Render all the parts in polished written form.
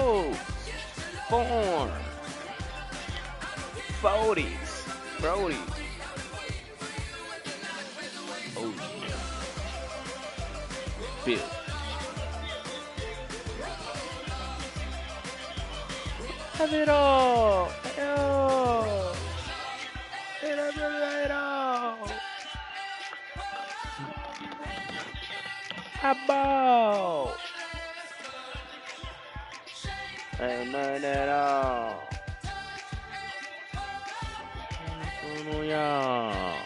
Bros. Form. 40s. Brodies. Oh, yeah. Bill. Have it all. Oh. It all. Habbo. Ain't none at all. Oh, yeah.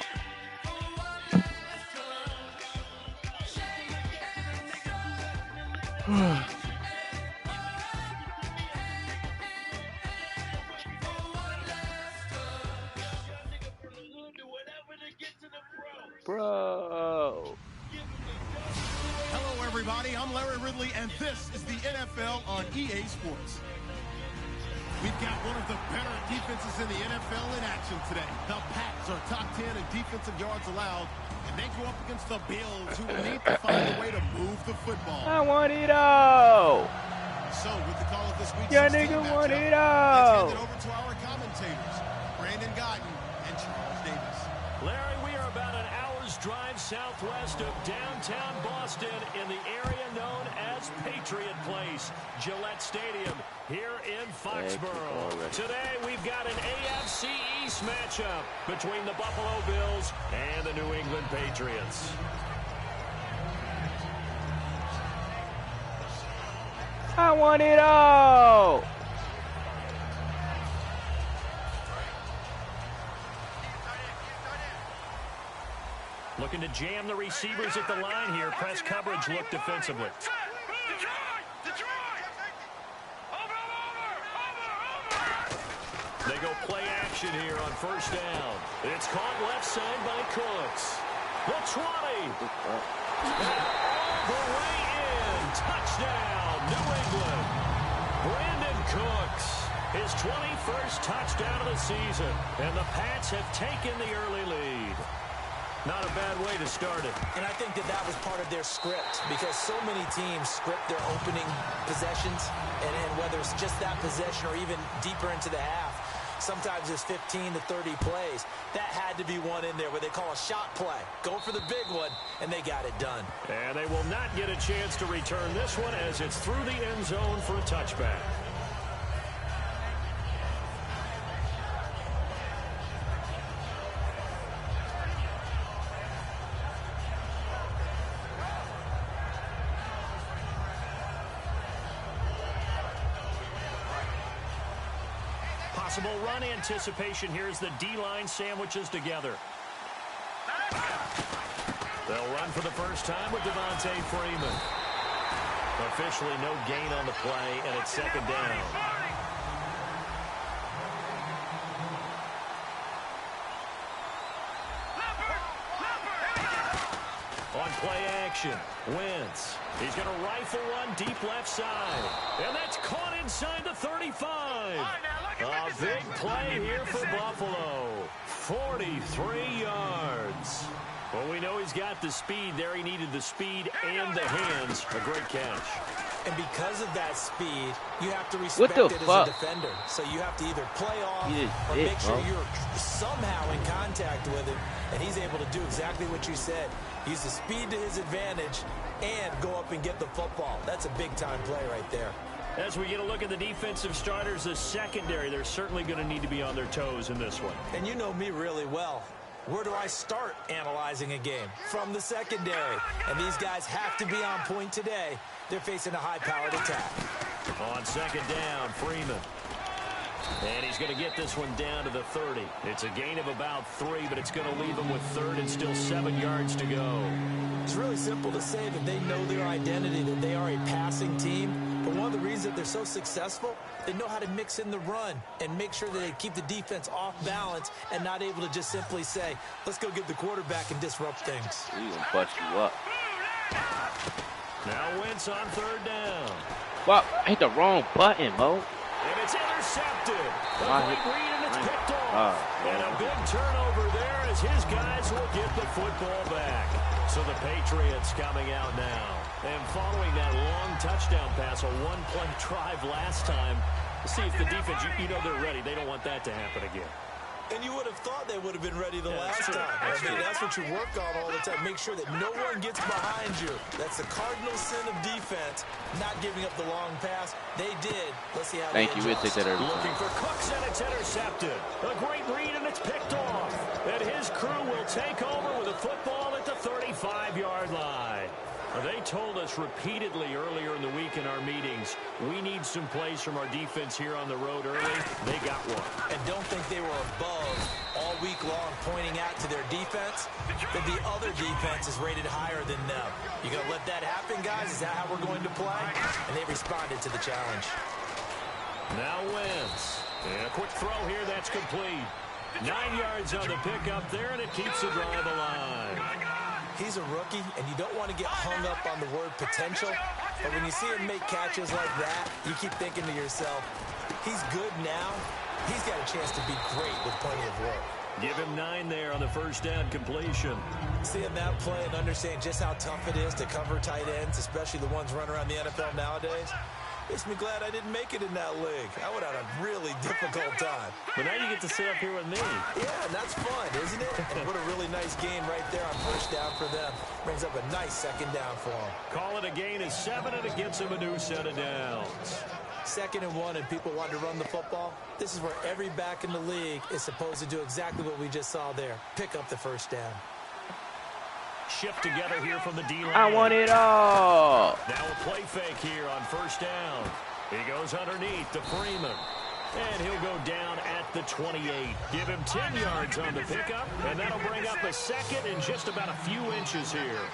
Bro. Hello, everybody. I'm Larry Ridley, and this is the NFL on EA Sports. We've got one of the better defenses in the NFL in action today. The Pats are top 10 in defensive yards allowed, and they go up against the Bills, who will need to find a way to move the football. I want it all. So, with the call of this week's Your nigga want it all. let's hand it over to our commentators, Brandon Gotton and Charles Davis. Larry, we are about an hour's drive southwest of downtown Boston in the area known as Patriot Place, Gillette Stadium, here in Foxborough. Today, we've got an AFC East matchup between the Buffalo Bills and the New England Patriots. I want it all. Looking to jam the receivers at the line here. Press coverage look defensively. They go play action here on first down. It's caught left side by Cooks. The 20. All the way in. Touchdown, New England. Brandon Cooks, his 21st touchdown of the season. And the Pats have taken the early lead. Not a bad way to start it. And I think that was part of their script, because so many teams script their opening possessions, and whether it's just that possession or even deeper into the half, sometimes it's 15 to 30 plays. That had to be one in there where they call a shot play. Go for the big one, and they got it done. And they will not get a chance to return this one as it's through the end zone for a touchback. Possible run anticipation here as the D-line sandwiches together. They'll run for the first time with Devontae Freeman. Officially no gain on the play, and it's second down. On play action, Wentz. He's going to rifle one deep left side. And that's caught inside the 35. A big play here for Buffalo. 43 yards. Well, we know he's got the speed there. He needed the speed and the hands. A great catch. And because of that speed, you have to respect it as a defender. So you have to either play off or make sure you're somehow in contact with him. And he's able to do exactly what you said. Use the speed to his advantage and go up and get the football. That's a big-time play right there. As we get a look at the defensive starters, the secondary, they're certainly going to need to be on their toes in this one. And you know me really well. Where do I start analyzing a game? From the secondary. And these guys have to be on point today. They're facing a high-powered attack. On second down, Freeman. And he's going to get this one down to the 30. It's a gain of about 3, but it's going to leave him with third and still 7 yards to go. It's really simple to say that they know their identity, that they are a passing team. But one of the reasons that they're so successful, they know how to mix in the run and make sure that they keep the defense off balance and not able to just simply say, let's go get the quarterback and disrupt things. We're going to bust you up. Now Wentz on third down. Wow, I hit the wrong button, Mo. And it's intercepted. A great read, and it's picked off. And a big turnover there as his guys will get the football back. So the Patriots coming out now. And following that long touchdown pass, a one-play drive last time, see if the defense, you know they're ready. They don't want that to happen again. And you would have thought they would have been ready the last time. That's what you work on all the time. Make sure that no one gets behind you. That's the cardinal sin of defense, not giving up the long pass. They did. Let's see how Thank you. We'll take that every time. Looking for Cooks, and it's intercepted. A great read, and it's picked off. And his crew will take over with a football at the 35-yard line. They told us repeatedly earlier in the week in our meetings, we need some plays from our defense here on the road early. They got one. And don't think they were above all week long pointing out to their defense that the other defense is rated higher than them. You going to let that happen, guys? Is that how we're going to play? And they responded to the challenge. Now Wentz. And a quick throw here. That's complete. 9 yards on the pickup there, and it keeps the drive alive. He's a rookie, and you don't want to get hung up on the word potential. But when you see him make catches like that, you keep thinking to yourself, he's good now. He's got a chance to be great with plenty of work. Give him 9 there on the first down completion. Seeing that play and understand just how tough it is to cover tight ends, especially the ones running around the NFL nowadays, makes me glad I didn't make it in that league. I would have had a really difficult time. But now you get to sit up here with me. Yeah, and that's fun, isn't it? And what a really nice game right there on first down for them. Brings up a nice second down for them. Call it a gain of 7, and it gets them a new set of downs. 2nd and 1, and people want to run the football. This is where every back in the league is supposed to do exactly what we just saw there. Pick up the first down. Shift together here from the D-line. I want it all. Now a play fake here on first down. He goes underneath to Freeman. And he'll go down at the 28. Give him 10 yards on the pickup, and that'll bring up a second in just about a few inches here.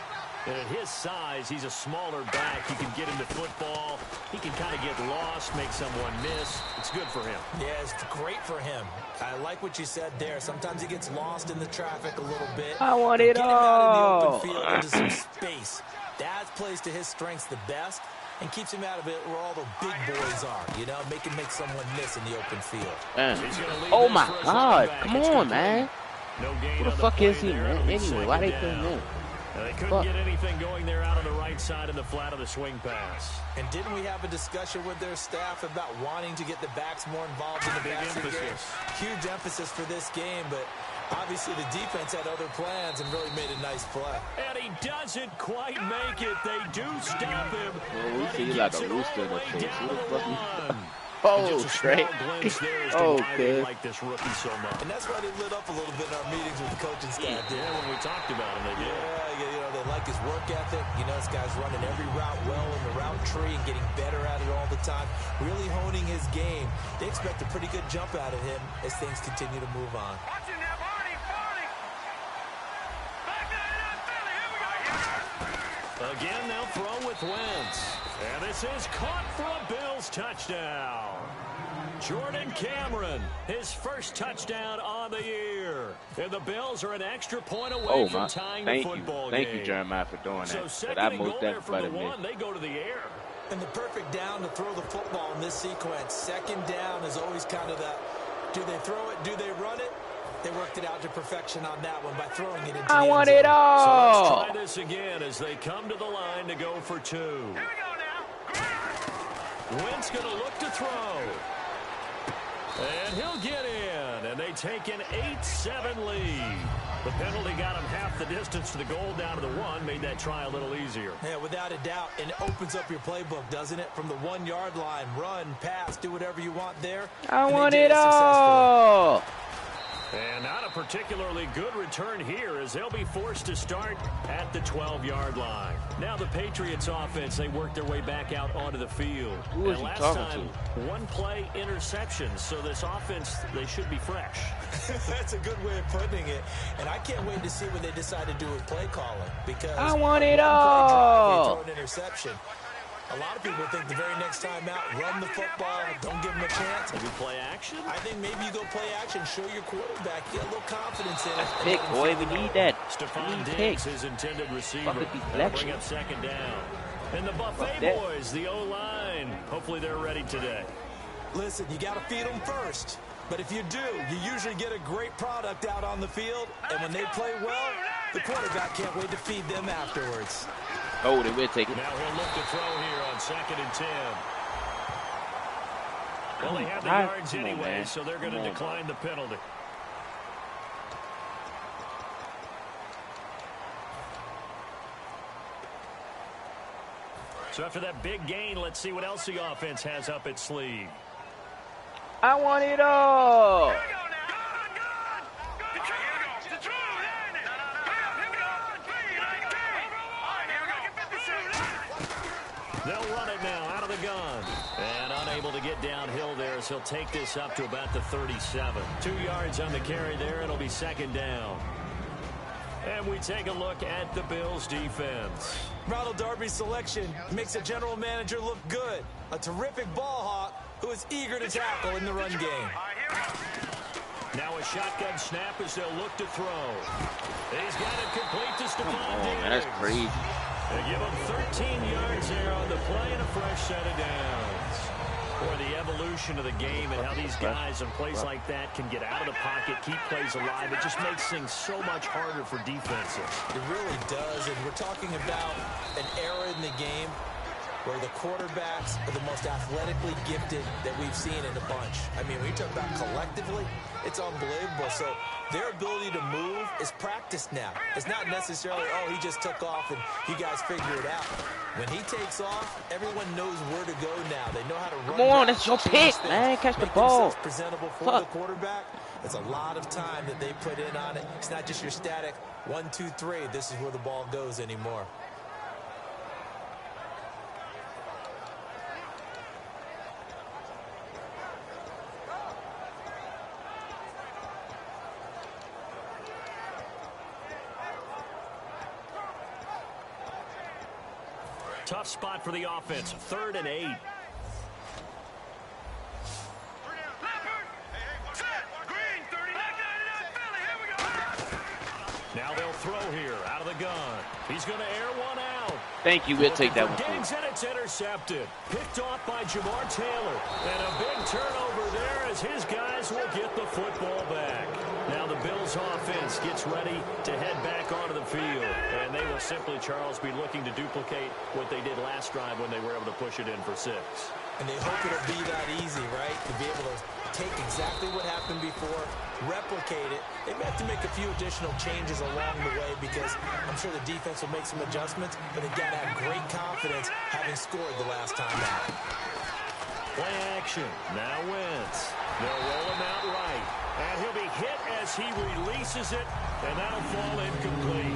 And at his size, he's a smaller back. He can get him the football. He can kind of get lost, make someone miss. It's good for him. Yeah, it's great for him. I like what you said there. Sometimes he gets lost in the traffic a little bit. I want it all. Getting out in the open field into some space. That plays to his strengths the best and keeps him out of it where all the big boys are, you know, make someone miss in the open field. Oh, my God. Come on, man. Who the fuck is he, man? Anyway, why they put him in? They couldn't get anything going there out on the right side in the flat of the swing pass. And didn't we have a discussion with their staff about wanting to get the backs more involved in the passing game? Huge emphasis for this game, but obviously the defense had other plans and really made a nice play. And he doesn't quite make it. They do stop him. Oh, we see like a rooster in the face. Who the fuck? Oh, straight. Oh, good. Like this rookie so much. And that's why they lit up a little bit in our meetings with the coaching staff. Yeah, when we talked about him, they did. Yeah, you know, they like his work ethic. You know, this guy's running every route well in the route tree and getting better at it all the time. Really honing his game. They expect a pretty good jump out of him as things continue to move on. Again, they'll throw with Wentz. And this is caught for a Bills touchdown. Jordan Cameron, his first touchdown on the year. And the Bills are an extra point away from tying the football game. Thank you, Jeremiah, for doing that. So second I and goal there from the 1, they go to the air. And the perfect down to throw the football in this sequence. Second down is always kind of that, do they throw it, do they run it? They worked it out to perfection on that one by throwing it into the end want it all. So let's try this again as they come to the line to go for 2. Here we go now. Wentz going to look to throw. And he'll get in. And they take an 8-7 lead. The penalty got him half the distance to the goal down to the 1. Made that try a little easier. Yeah, without a doubt. And it opens up your playbook, doesn't it? From the 1-yard line. Run, pass, do whatever you want there. I want it all. And not a particularly good return here as they'll be forced to start at the 12-yard line. Now the Patriots offense, they work their way back out onto the field. Who is he talking to? One play interception, so this offense, they should be fresh. That's a good way of putting it. And I can't wait to see what they decide to do with play calling. Because I want it all. Throw an interception. A lot of people think the very next time out, run the football, don't give them a chance. Maybe play action? I think maybe you go play action, show your quarterback, get a little confidence in it. Pick, boy, we need that. Stephon Diggs, his intended receiver. Bring up second down. And the Buffet boys, the O-line. Hopefully they're ready today. Listen, you got to feed them first. But if you do, you usually get a great product out on the field. And when they play well, the quarterback can't wait to feed them afterwards. Oh, they will take it. Now he'll look to throw here on 2nd and 10. Well, they have the yards anyway, so they're going to decline the penalty. So after that big gain, let's see what else the offense has up its sleeve. I want it all. They'll run it now out of the gun. And unable to get downhill there as he'll take this up to about the 37. 2 yards on the carry there. It'll be 2nd down. And we take a look at the Bills' defense. Ronald Darby's selection makes a general manager look good. A terrific ball hawk who is eager to tackle in the run game. Now a shotgun snap as they'll look to throw. He's got it complete to Stephon Diggs. Man, that's crazy. They give him 13 yards there on the play and a fresh set of downs. Boy, the evolution of the game and how these guys in plays like that can get out of the pocket, keep plays alive, it just makes things so much harder for defenses. It really does, and we're talking about an era in the game where the quarterbacks are the most athletically gifted that we've seen in a bunch. I mean, when you talk about collectively, it's unbelievable. So their ability to move is practiced now. It's not necessarily, oh, he just took off and you guys figure it out. When he takes off, everyone knows where to go now. They know how to run. Come on, that's your pick, man. Catch the ball. Presentable for the quarterback. It's a lot of time that they put in on it. It's not just your static 1, 2, 3. This is where the ball goes anymore. Tough spot for the offense. 3rd and 8. Now they'll throw here out of the gun. He's going to air one out. Thank you. We'll take that one. Gains and it's intercepted. Picked off by Jamar Taylor. And a big turnover there as his guys will get the football back. Now the Bills offense gets ready to head back onto the field. And they will simply, Charles, be looking to duplicate what they did last drive when they were able to push it in for 6. And they hope it'll be that easy, right? To be able to take exactly what happened before, replicate it. They may have to make a few additional changes along the way because I'm sure the defense will make some adjustments, but they've got to have great confidence having scored the last time out. Play action. Now Wentz. They'll roll him out right. And he'll be hit as he releases it, and that'll fall incomplete.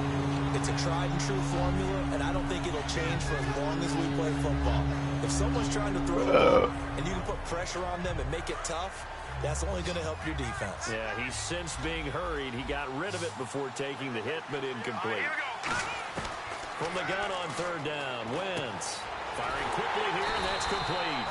It's a tried-and-true formula, and I don't think it'll change for as long as we play football. If someone's trying to throw the ball and you can put pressure on them and make it tough, that's only going to help your defense. Yeah, he's since being hurried. He got rid of it before taking the hit, but incomplete. From the gun on 3rd down, Wentz firing quickly here, and that's complete.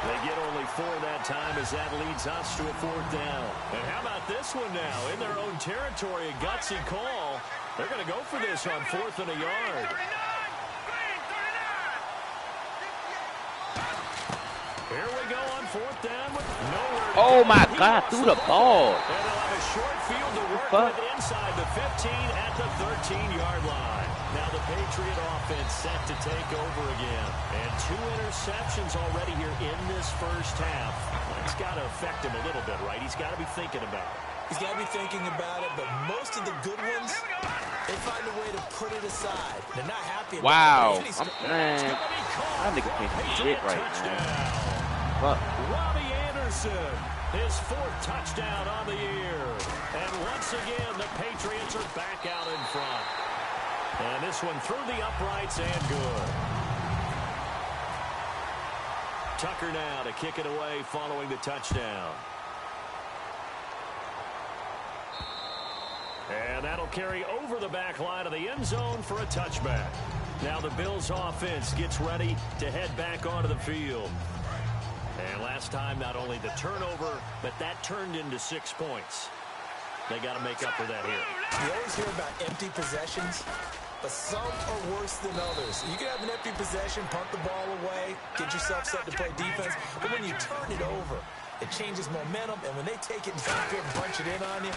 They get only 4 that time as that leads us to a 4th down. And how about this one now? In their own territory, a gutsy call. They're going to go for this on 4th and a yard. Here we go on 4th down with nowhere to Oh, go. my God, threw the ball. And they'll have a short field to work with inside the 15 at the 13-yard line. Now the Patriot offense set to take over again. And 2 interceptions already here in this first half. That's got to affect him a little bit, right? He's got to be thinking about it. He's got to be thinking about it, but most of the good ones, they find a way to put it aside. They're not happy about it. Man, I think it's making shit right now. Fuck. Robbie Anderson, his 4th touchdown on the year. And once again, the Patriots are back out in front. And this one through the uprights and good. Tucker now to kick it away following the touchdown. And that'll carry over the back line of the end zone for a touchback. Now the Bills offense gets ready to head back onto the field. And last time, not only the turnover, but that turned into 6 points. They got to make up for that here. You always hear about empty possessions, but some are worse than others. You can have an empty possession, punt the ball away, get yourself set to play defense, but when you turn it over, It changes momentum, and when they take it downfield and punch it in on you,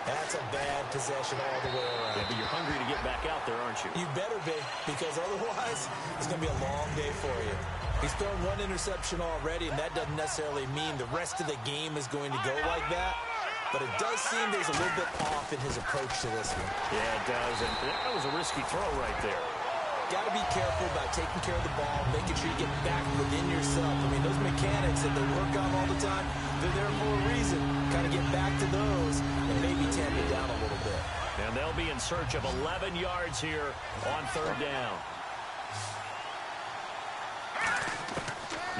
that's a bad possession all the way around. Yeah, but you're hungry to get back out there, aren't you? You better be, because otherwise it's going to be a long day for you. He's thrown one interception already, and that doesn't necessarily mean the rest of the game is going to go like that. But it does seem there's a little bit off in his approach to this one. Yeah, it does, and that was a risky throw right there. Got to be careful about taking care of the ball, making sure you get back within yourself. I mean, those mechanics that they work on all the time, they're there for a reason. Kind of get back to those and maybe tamp it down a little bit. And they'll be in search of 11 yards here on third down.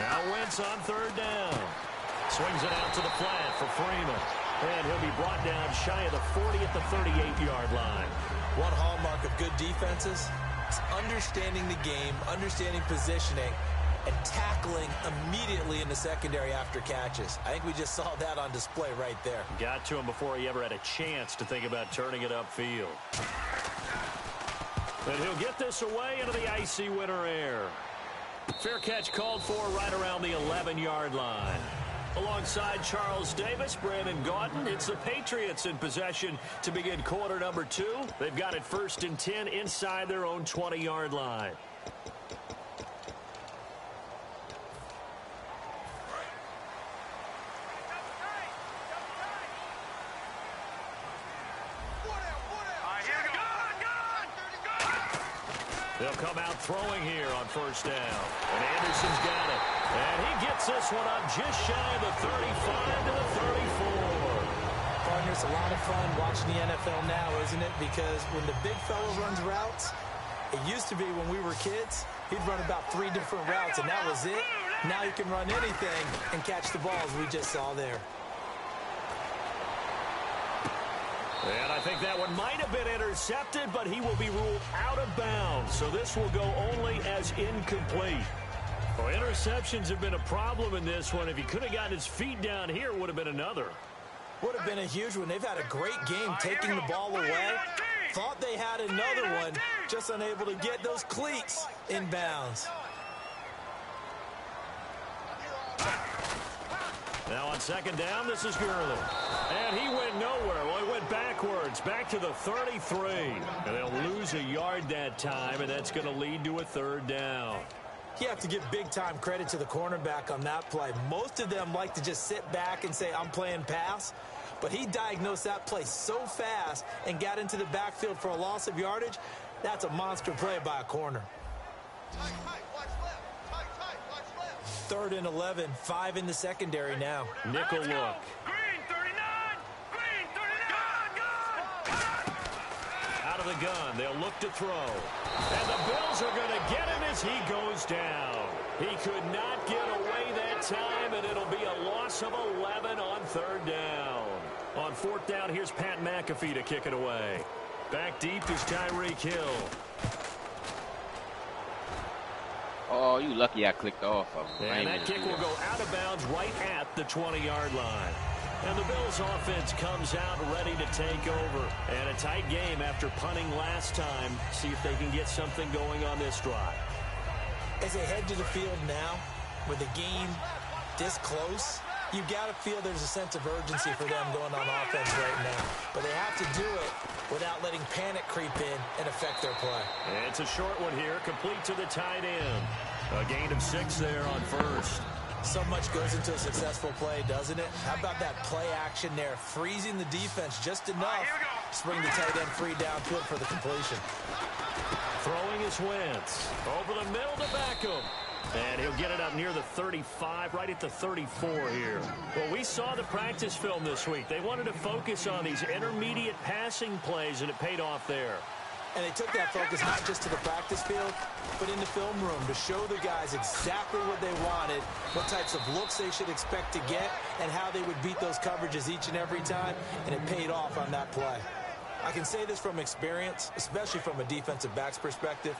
Now Wentz on third down. Swings it out to the flat for Freeman. And he'll be brought down shy of the 40 at the 38-yard line. One hallmark of good defenses is understanding the game, understanding positioning, and tackling immediately in the secondary after catches. I think we just saw that on display right there. Got to him before he ever had a chance to think about turning it upfield. And he'll get this away into the icy winter air. Fair catch called for right around the 11-yard line. Alongside Charles Davis, Brandon Gaudin, it's the Patriots in possession to begin quarter number 2. They've got it 1st and 10 inside their own 20-yard line. They'll come out throwing here on first down. And Anderson's got it. And he gets this one up just shy of the 35 to the 34. Partner, it's a lot of fun watching the NFL now, isn't it? Because when the big fella runs routes, it used to be when we were kids, he'd run about 3 different routes, and that was it. Now he can run anything and catch the balls we just saw there. And I think that one might have been intercepted, but he will be ruled out of bounds. So this will go only as incomplete. Well, interceptions have been a problem in this one. If he could have gotten his feet down here, it would have been another. Would have been a huge one. They've had a great game taking the ball away. Thought they had another one, just unable to get those cleats in bounds. Now on second down, this is Gurley. And he went nowhere. Well, he went backwards, back to the 33. And they'll lose a yard that time, and that's going to lead to a third down. You have to give big-time credit to the cornerback on that play. Most of them like to just sit back and say, I'm playing pass. But he diagnosed that play so fast and got into the backfield for a loss of yardage. That's a monster play by a corner. Third and 11, 5 in the secondary now. Nickel look. Green 39! Green 39! Out of the gun, they'll look to throw. And the Bills are going to get him as he goes down. He could not get away that time, and it'll be a loss of 11 on third down. On fourth down, here's Pat McAfee to kick it away. Back deep is Tyreek Hill. Oh, you lucky I clicked off of him. And that kick will go out of bounds right at the 20-yard line. And the Bills offense comes out ready to take over. And a tight game after punting last time. See if they can get something going on this drive. As they head to the field now, with the game this close, you got to feel there's a sense of urgency for them going on offense right now. But they have to do it without letting panic creep in and affect their play. And it's a short one here, complete to the tight end. A gain of 6 there on first. So much goes into a successful play, doesn't it? How about that play action there, freezing the defense just enough to bring the tight end free downfield for the completion. Throwing is Wentz. Over the middle to Beckham. And he'll get it up near the 35, right at the 34 here. Well, we saw the practice film this week. They wanted to focus on these intermediate passing plays, and it paid off there. And they took that focus not just to the practice field, but in the film room to show the guys exactly what they wanted, what types of looks they should expect to get, and how they would beat those coverages each and every time, and it paid off on that play. I can say this from experience, especially from a defensive back's perspective.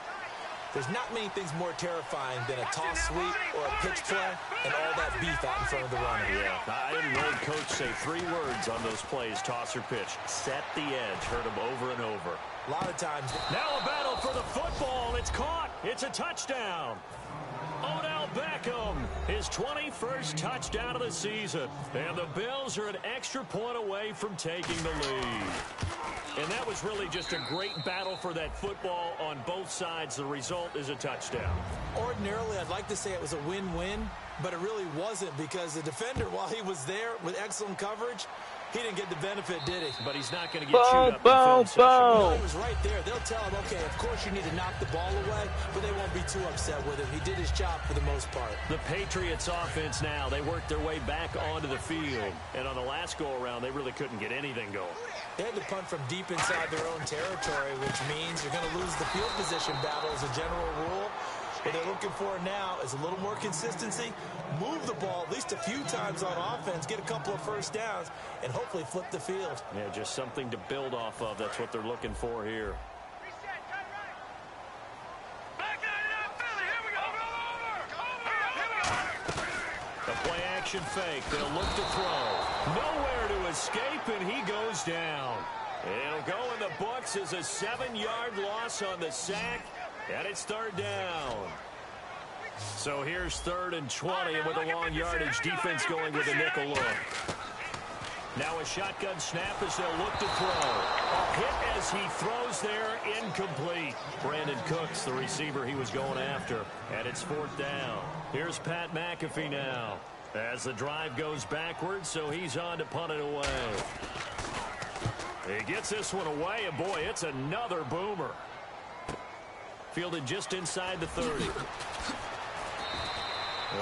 There's not many things more terrifying than a toss sweep or a pitch play and all that beef out in front of the runner. Yeah, I had an old coach say 3 words on those plays, toss or pitch. Set the edge. Heard him over and over. A lot of times. Now a battle for the football. It's caught. It's a touchdown. Odell Beckham, his 21st touchdown of the season. And the Bills are an extra point away from taking the lead. And that was really just a great battle for that football on both sides. The result is a touchdown. Ordinarily, I'd like to say it was a win-win, but it really wasn't because the defender, while he was there with excellent coverage, he didn't get the benefit, did he? But he's not going to get chewed up in film session. No, he was right there. They'll tell him, okay, of course you need to knock the ball away, but they won't be too upset with him. He did his job for the most part. The Patriots offense now, they worked their way back onto the field. And on the last go-around, they really couldn't get anything going. They had to punt from deep inside their own territory, which means you're going to lose the field position battle as a general rule. What they're looking for now is a little more consistency, move the ball at least a few times on offense, get a couple of first downs, and hopefully flip the field. Yeah, just something to build off of. That's what they're looking for here. The play action fake. They'll look to throw. Nowhere to escape, and he goes down. It'll go in the books as a 7-yard loss on the sack. And it's third down. So here's 3rd and 20, and with a long yardage, defense going with a nickel look. Now a shotgun snap as they'll look to throw. A hit as he throws there, incomplete. Brandon Cooks, the receiver he was going after, and it's 4th down. Here's Pat McAfee now as the drive goes backwards, so he's on to punt it away. He gets this one away, and boy, it's another boomer. Fielded just inside the 30.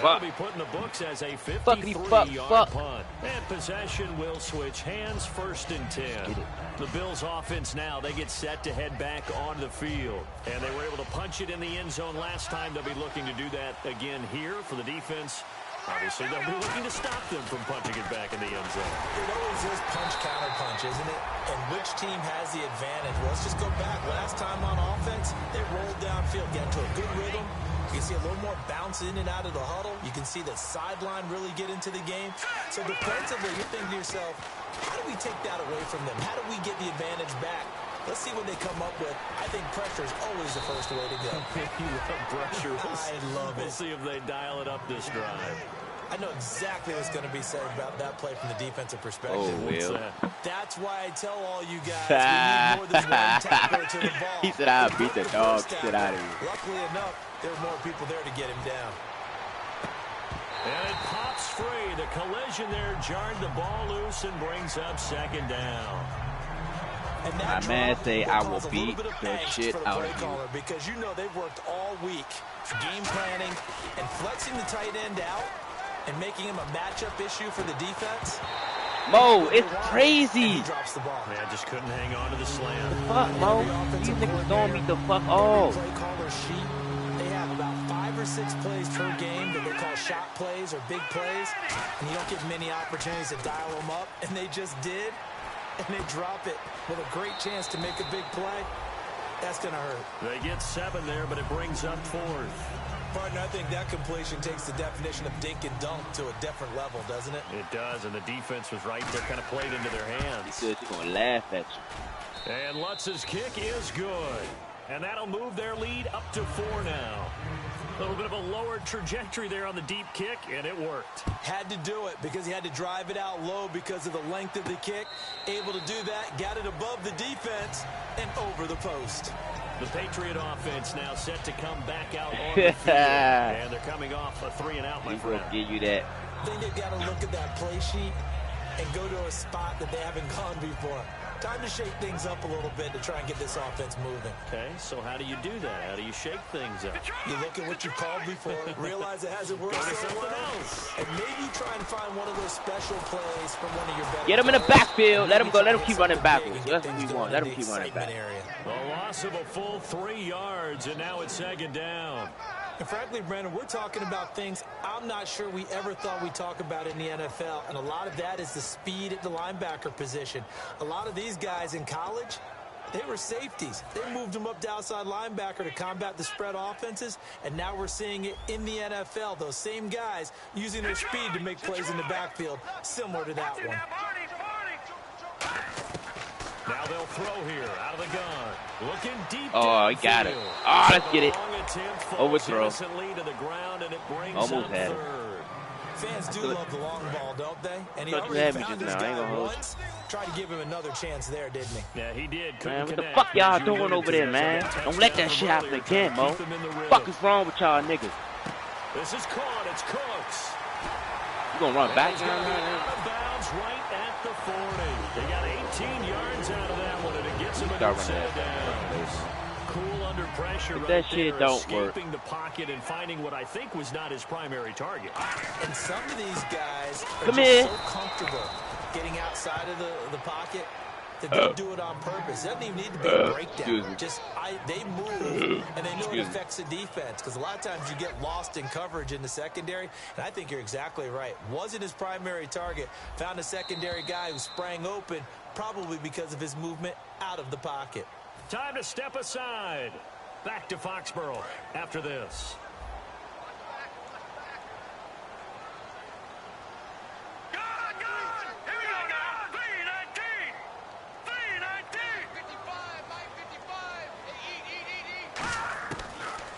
That'll be put in the books as a 53-yard punt. And possession will switch hands, 1st and 10. The Bills offense now, they get set to head back onto the field. And they were able to punch it in the end zone last time. They'll be looking to do that again here for the defense. Obviously, they'll be looking to stop them from punching it back in the end zone. It always is punch-counter-punch, isn't it? And which team has the advantage? Well, let's just go back. Last time on offense, they rolled downfield, get into a good rhythm. You can see a little more bounce in and out of the huddle. You can see the sideline really get into the game. So defensively, you're thinking to yourself, how do we take that away from them? How do we get the advantage back? Let's see what they come up with. I think pressure is always the first way to go. You love pressure. I love it. We'll see if they dial it up this drive. I know exactly what's going to be said about that play from the defensive perspective. Oh, Will. That's why I tell all you guys, we need more than one tackler to the ball. He said, I'll beat the dog shit out of you. Luckily enough, there were more people there to get him down. And it pops free. The collision there jarred the ball loose and brings up 2nd down. And that my man say I will beat the shit out of you. Because you know they've worked all week game planning and flexing the tight end out and making him a matchup issue for the defense. Mo, it's crazy. He drops the ball. Man, just couldn't hang on to the slam. Fuck, Mo. These niggas throwing me the fuck off. Play caller sheet. They have about 5 or 6 plays per game that they call shot plays or big plays, and you don't get many opportunities to dial them up, and they just did, and they drop it with a great chance to make a big play. That's going to hurt. They get 7 there, but it brings up 4th. Partner, I think that completion takes the definition of dink and dunk to a different level, doesn't it? It does, and the defense was right there, kind of played into their hands. He said she's going to laugh at you. And Lutz's kick is good. And that'll move their lead up to 4 now. A little bit of a lower trajectory there on the deep kick, and it worked. Had to do it because he had to drive it out low because of the length of the kick. Able to do that, got it above the defense, and over the post. The Patriot offense now set to come back out on the field. And they're coming off a 3-and-out, my friend. He's going to give you that. I think they've got to look at that play sheet and go to a spot that they haven't gone before. Time to shake things up a little bit to try and get this offense moving. Okay, so how do you do that? How do you shake things up? You look at what you've called before, realize it hasn't worked so well, and maybe try and find one of those special plays from one of your better. Get him in the backfield. Let him go. Let him keep running backwards. That's what we want. Let him keep running back. The loss of a full 3 yards, and now it's 2nd down. And frankly, Brandon, we're talking about things I'm not sure we ever thought we'd talk about in the NFL. And a lot of that is the speed at the linebacker position. A lot of these guys in college, they were safeties. They moved them up to outside linebacker to combat the spread offenses. And now we're seeing it in the NFL. Those same guys using their speed to make plays in the backfield, similar to that one. Now they'll throw here out of the gun. Looking deep. Oh, he got it. Oh, let's get it. Overthrow. Almost had it. Fans do love the long ball, don't they? And he already found this guy once. Tried to give him another chance there, didn't he? Yeah, he did. Man, what the fuck y'all doing over there, man? Don't let that shit happen again, Mo. What the fuck is wrong with y'all niggas? This is caught. It's Cooks. You gonna run back down there? Out of bounds right at the 40. They got 18 yards out of that one, and it gets him a good set down. Cool under pressure right that shit there, don't work. escaping the pocket and finding what I think was not his primary target. And some of these guys are Come just here. so comfortable getting outside of the pocket that they'll do it on purpose. It doesn't even need to be a breakdown. Just they move, and they know it affects the defense. Because a lot of times you get lost in coverage in the secondary, and I think you're exactly right. Wasn't his primary target. Found a secondary guy who sprang open, probably because of his movement out of the pocket. Time to step aside. Back to Foxborough after this.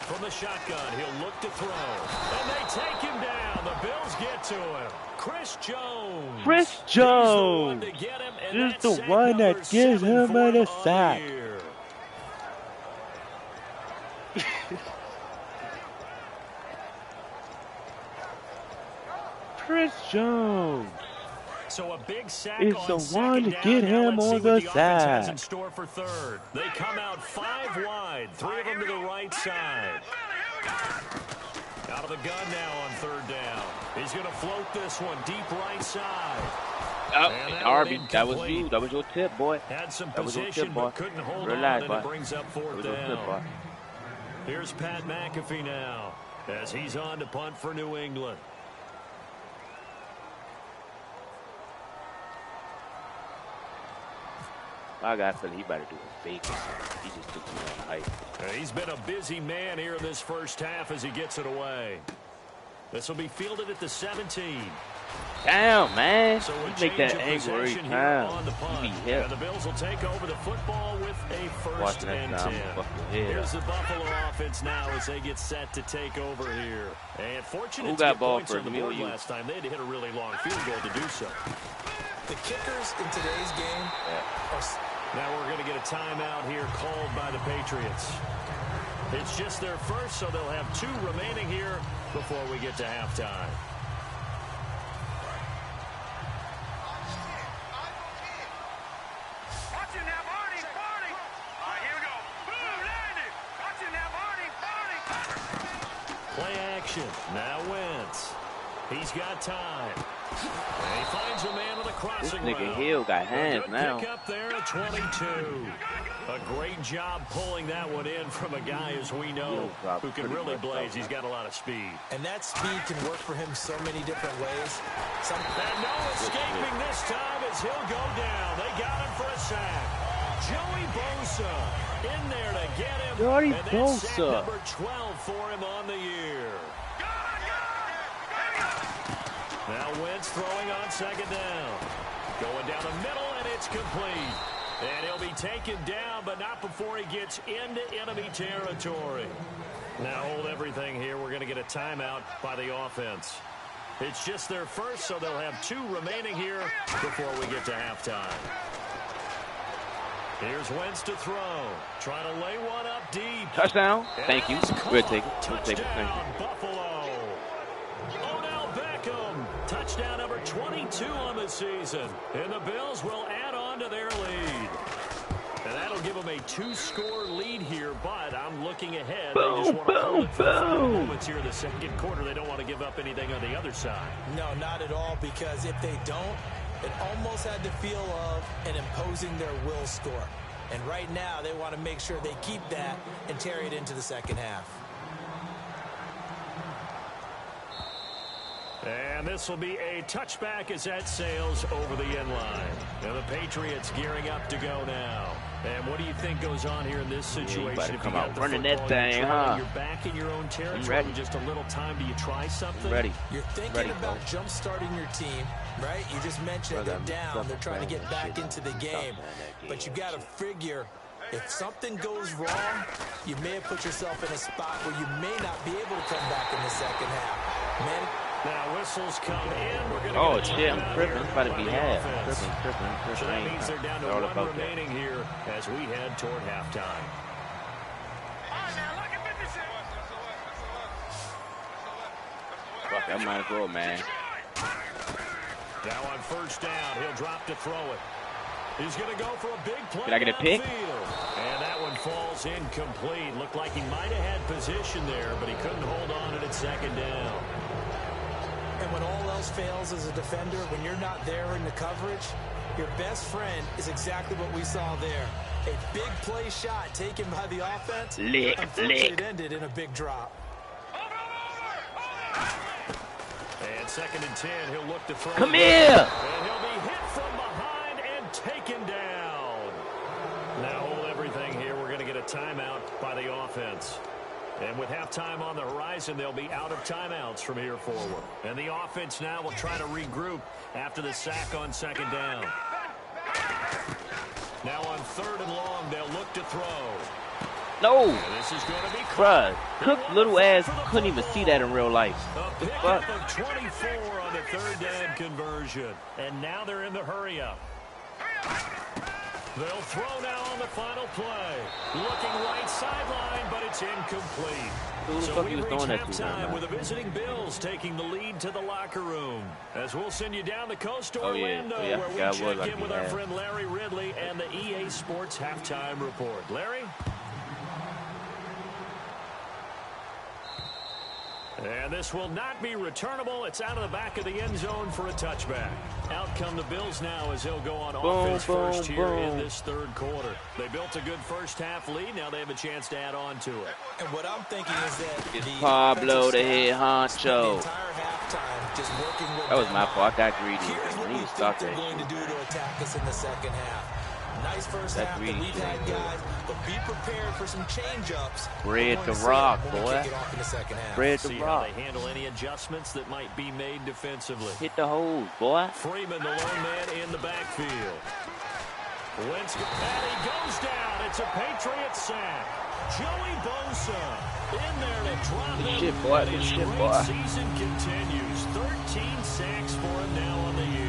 From the shotgun, he'll look to throw. And they take him down. The Bills get to him. Chris Jones. Chris Jones. He's the one that gives him a sack. Chris Jones. So a big sack is on the one to down. get him Let's see on what the offense sack. has in store for third. They come out 5 wide, 3 of them to the right side. Out of the gun now on third down. He's going to float this one deep right side. Arby, that was you. That was your tip, boy. Had some that was your position, tip, boy. but couldn't hold Relax, on, boy. and it brings up fourth down. Tip, boy. Here's Pat McAfee now as he's on to punt for New England. I got a feeling he better do a fake. He just took me on height. He's been a busy man here in this first half as he gets it away. This will be fielded at the 17. Damn, man. So you make that angle every time. You be hit. And the Bills will take over the football with a first and 10. Here's the Buffalo offense now as they get set to take over here. And fortunate who to got get ball points for on the board last time. They had to hit a really long field goal to do so. The kickers in today's game are... Now we're going to get a timeout here called by the Patriots. It's just their first, so they'll have 2 remaining here before we get to halftime. Play action. Now Wentz. He's got time. And he finds a man on the crossing This nigga route. Hill got hands now. Pick up there at 22. A great job pulling that one in from a guy, as we know, who can really blaze. He's got a lot of speed. And that speed can work for him so many different ways. And no escaping this time as he'll go down. They got him for a sack. Joey Bosa in there to get him. Joey and that's Bosa. sack number 12 for him on the year. Now Wentz throwing on second down. Going down the middle, and it's complete. And he'll be taken down, but not before he gets into enemy territory. Now hold everything here. We're going to get a timeout by the offense. It's just their first, so they'll have 2 remaining here before we get to halftime. Here's Wentz to throw. Trying to lay one up deep. Touchdown. Thank you. We'll take it. We'll take it. Touchdown, Thank you. Buffalo. Odell Beckham. Touchdown number 22 on the season. And the Bills will add on to their lead. And that'll give them a 2-score lead here, but I'm looking ahead. They just want to hold it for a few moments here in the second quarter. They don't want to give up anything on the other side. No, not at all, because if they don't, it almost had the feel of an imposing their will score. And right now, they want to make sure they keep that and carry it into the second half. And this will be a touchback as that sails over the end line. And the Patriots gearing up to go now. And what do you think goes on here in this situation? You better if come you got out the running that football, thing, huh? You're back in your own territory. Ready. In just a little time. Do you try something? I'm ready. You're thinking about jump-starting your team, right? You just mentioned they're down. They're trying to get back into the game. But you got to figure, if something goes wrong, you may have put yourself in a spot where you may not be able to come back in the second half. Man. Now whistles come in. We're gonna Oh shit, I'm tripping. It's about to be half. Tripping. So that means they're down to one remaining here as we head toward halftime. Fuck, I might as well, man. Now on first down, he'll drop to throw it. He's going to go for a big play. Did I get a pick? And that one falls incomplete. Looked like he might have had position there, but he couldn't hold on at second down. And when all else fails as a defender, when you're not there in the coverage, your best friend is exactly what we saw there. A big play shot taken by the offense. Unfortunately, it ended in a big drop. And 2nd and 10, he'll look to throw. Come here! And he'll be hit from behind and taken down. Now hold everything here. We're going to get a timeout by the offense. And with halftime on the horizon, they'll be out of timeouts from here forward. And the offense now will try to regroup after the sack on 2nd down. Now on 3rd and long, they'll look to throw. No! And this is going to be Bruh, Cook little ass couldn't even see that in real life. A pickup of 24 on the 3rd down conversion. And now they're in the hurry-up. They'll throw now on the final play. Looking right sideline, but it's incomplete. So we reach halftime with the visiting Bills taking the lead to the locker room. As we'll send you down the coast to Orlando, where we check in with our friend Larry Ridley and the EA Sports Halftime Report. Larry? And this will not be returnable. It's out of the back of the end zone for a touchback. Out come the Bills now as they'll go on offense first here in this 3rd quarter. They built a good first half lead. Now they have a chance to add on to it. And what I'm thinking is that it's Pablo the head honcho. That was my fault. I got greedy. Here's what we think they're going to do to attack us in the second half. Nice first half that we've had, guys, but be prepared for some change-ups. Bread the rock, boy. Bread the rock. They handle any adjustments that might be made defensively. Hit the hole, boy. Freeman, the lone man in the backfield. Wentz, and he goes down. It's a Patriot sack. Joey Bosa in there to drop him. Shit, boy. His shit, great boy. season continues. 13 sacks for him now on the year.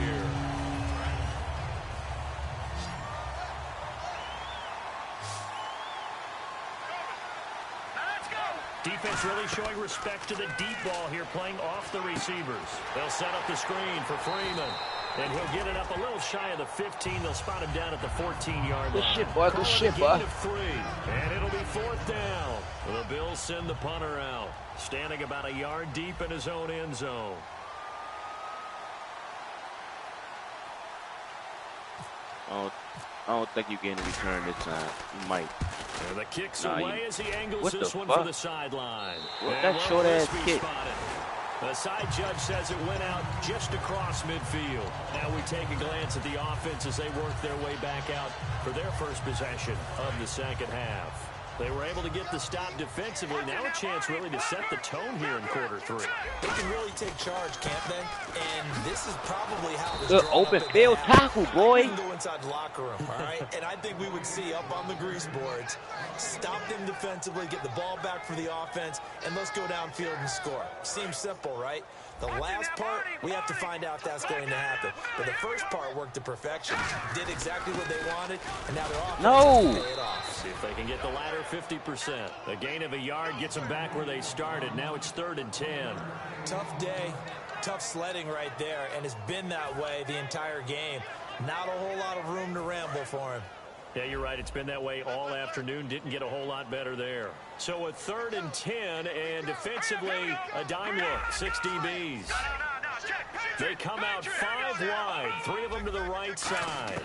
Defense really showing respect to the deep ball here, playing off the receivers. They'll set up the screen for Freeman. And he'll get it up a little shy of the 15. They'll spot him down at the 14-yard line. Good shit, boy. Good shit, boy. Of 3. And it'll be 4th down. The Bills send the punter out, standing about a yard deep in his own end zone. I don't think you're getting a return this time. You might. And the kick's away as he angles this one for the sideline. That short-ass kick. The side judge says it went out just across midfield. Now we take a glance at the offense as they work their way back out for their first possession of the second half. They were able to get the stop defensively. Now a chance really to set the tone here in quarter 3. They can really take charge, can't they? And this is probably how this good open field tackle, boy. We can go inside the locker room, all right? And I think we would see up on the grease boards, stop them defensively, get the ball back for the offense, and let's go downfield and score. Seems simple, right? The last part, we have to find out if that's going to happen. But the first part worked to perfection. Did exactly what they wanted, and now they're off. Pay it off. See if they can get the latter 50%. A gain of a yard gets them back where they started. Now it's 3rd and 10. Tough day, tough sledding right there, and it's been that way the entire game. Not a whole lot of room to ramble for him. Yeah, you're right. It's been that way all afternoon. Didn't get a whole lot better there. So a 3rd and 10, and defensively, a dime look. 6 DBs. They come out 5 wide. 3 of them to the right side.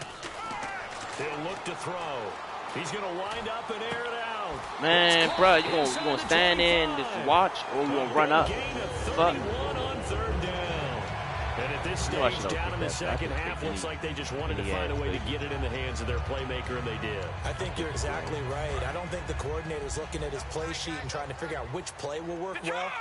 He'll look to throw. He's going to wind up and air it out. Man, bro, you gonna stand in and just watch, or you gonna run up? Gain of 31 on 3rd down. And at this this stage, down in the second half, looks like they just wanted to find a way to get it in the hands of their playmaker, and they did. I think you're exactly right. I don't think the coordinator's looking at his play sheet and trying to figure out which play will work well.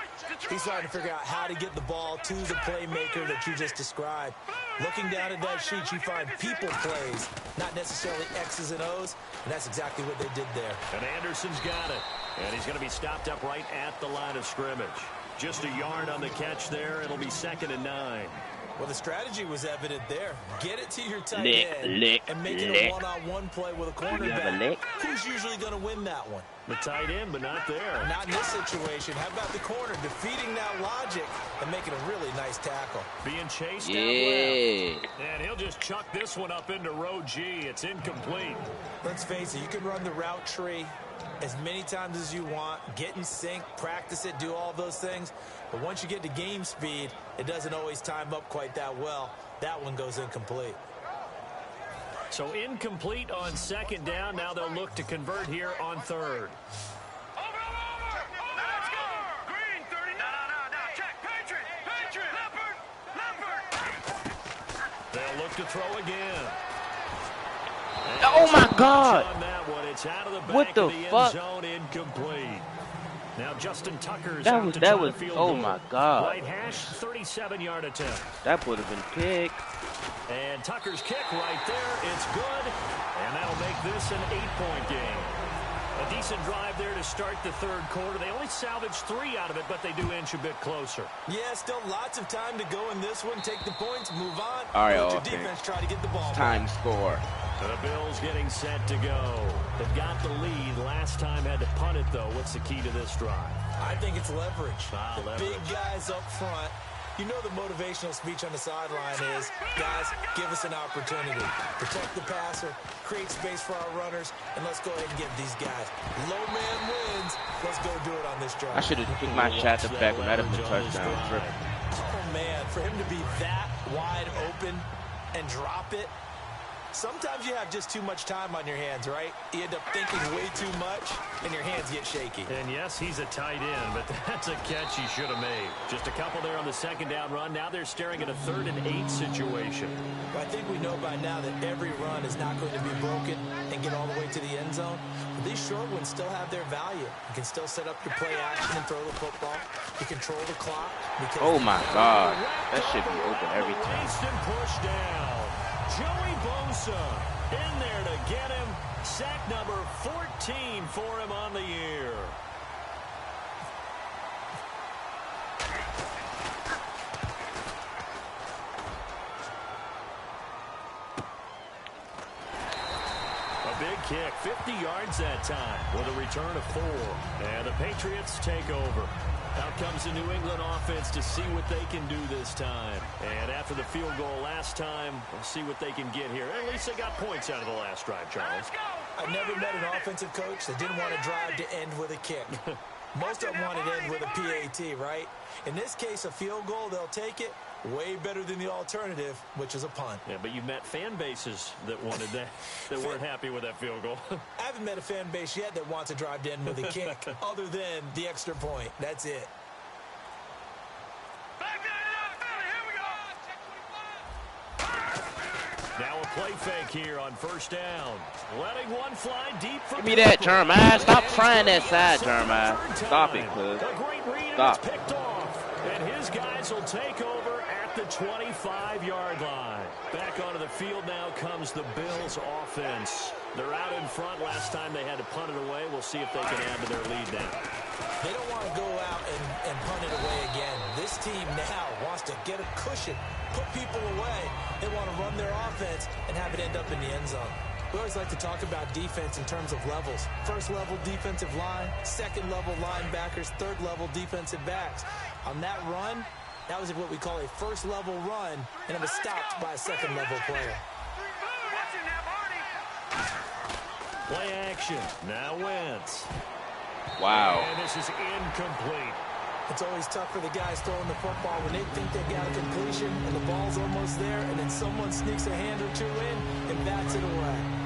He's trying to figure out how to get the ball to the playmaker that you just described. Looking down at that sheet, you find people plays, not necessarily X's and O's, and that's exactly what they did there. And Anderson's got it, and he's going to be stopped up right at the line of scrimmage. Just a yard on the catch there. It'll be 2nd and 9. Well, the strategy was evident there. Get it to your tight end and make it a one-on-one play with a cornerback. Who's usually going to win that one? The tight end, but not there. Not in this situation. How about the corner defeating that logic and making a really nice tackle? Being chased out left. And he'll just chuck this one up into row G. It's incomplete. Let's face it, you can run the route tree as many times as you want, get in sync, practice it, do all those things. But once you get to game speed, it doesn't always time up quite that well. That one goes incomplete. So incomplete on 2nd down. Now they'll look to convert here on 3rd. Let's go. Green, 30. No. Check. Patriot. Leopard. They'll look to throw again. And oh my God! On that one, it's out of the back what the of the fuck? End zone, incomplete. Now Justin Tucker's that out was to that try was the field oh goal. my God! Right hash, 37-yard attempt. That would have been picked. And Tucker's kick right there, it's good, and that'll make this an 8-point game. A decent drive there to start the 3rd quarter. They only salvaged 3 out of it, but they do inch a bit closer. Yeah, still lots of time to go in this one. Take the points, move on. All right, let your defense try to get the ball. Time score. The Bills getting set to go. They've got the lead. Last time had to punt it, though. What's the key to this drive? I think it's leverage. Leverage. Big guys up front. You know the motivational speech on the sideline is, guys, give us an opportunity. Protect the passer, create space for our runners, and let's go ahead and get these guys. Low man wins. Let's go do it on this drive. I should have took my shot to back and that have been touchdown. Oh, man, for him to be that wide open and drop it, sometimes you have just too much time on your hands, right? You end up thinking way too much, and your hands get shaky. And yes, he's a tight end, but that's a catch he should have made. Just a couple there on the 2nd down run. Now they're staring at a 3rd and 8 situation. Well, I think we know by now that every run is not going to be broken and get all the way to the end zone. But these short ones still have their value. You can still set up your play action and throw the football. You control the clock. Oh, my God. That should be open every time. Instant push down. Joey Bosa in there to get him. Sack number 14 for him on the year. A big kick, 50 yards that time with a return of 4. And the Patriots take over. Out comes the New England offense to see what they can do this time. And after the field goal last time, we'll see what they can get here. At least they got points out of the last drive, Charles. I've never met an offensive coach that didn't want to drive to end with a kick. Most of them want to end with a PAT, right? In this case, a field goal, they'll take it. Way better than the alternative, which is a punt. Yeah, but you've met fan bases that wanted that, that weren't happy with that field goal. I haven't met a fan base yet that wants to drive to end with a kick, other than the extra point. That's it. Now a play fake here on 1st down. Letting one fly deep for Give me that, Jeremiah. Stop trying that side, Jeremiah. Stop it, cuz. Stop. Picked off, and his guys will take over at the 25-yard line. Back onto the field now comes the Bills offense. They're out in front. Last time they had to punt it away. We'll see if they can add to their lead now. They don't want to go out and punt it away again. This team now wants to get a cushion, put people away. They want to run their offense and have it end up in the end zone. We always like to talk about defense in terms of levels. First level defensive line, second level linebackers, third level defensive backs. On that run, that was what we call a first level run, and it was stopped by a second level player. Play action. Now Wentz. Wow. And this is incomplete. It's always tough for the guys throwing the football when they think they got a completion and the ball's almost there, and then someone sneaks a hand or two in and bats it away.